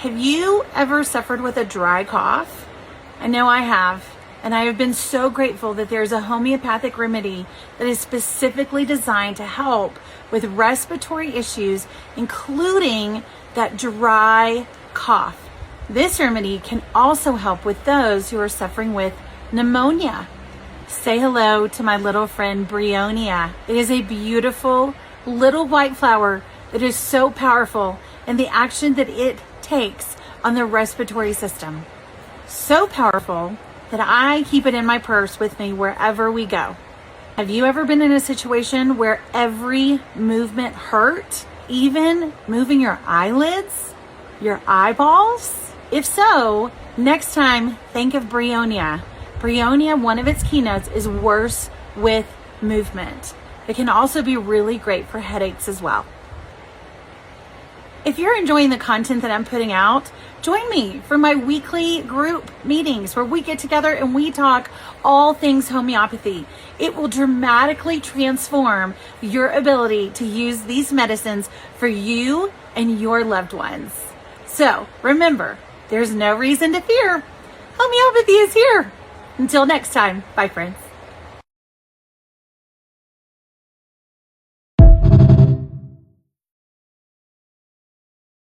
Have you ever suffered with a dry cough? I know I have, and I have been so grateful that there's a homeopathic remedy that is specifically designed to help with respiratory issues, including that dry cough. This remedy can also help with those who are suffering with pneumonia. Say hello to my little friend Bryonia. It is a beautiful little white flower that is so powerful in the action that it takes on the respiratory system. So powerful that I keep it in my purse with me wherever we go. Have you ever been in a situation where every movement hurt? Even moving your eyelids? Your eyeballs? If so, next time think of Bryonia. Bryonia, one of its keynotes is worse with movement. It can also be really great for headaches as well. If you're enjoying the content that I'm putting out, join me for my weekly group meetings where we get together and we talk all things homeopathy. It will dramatically transform your ability to use these medicines for you and your loved ones. So remember, there's no reason to fear. Homeopathy is here. Until next time, bye friends.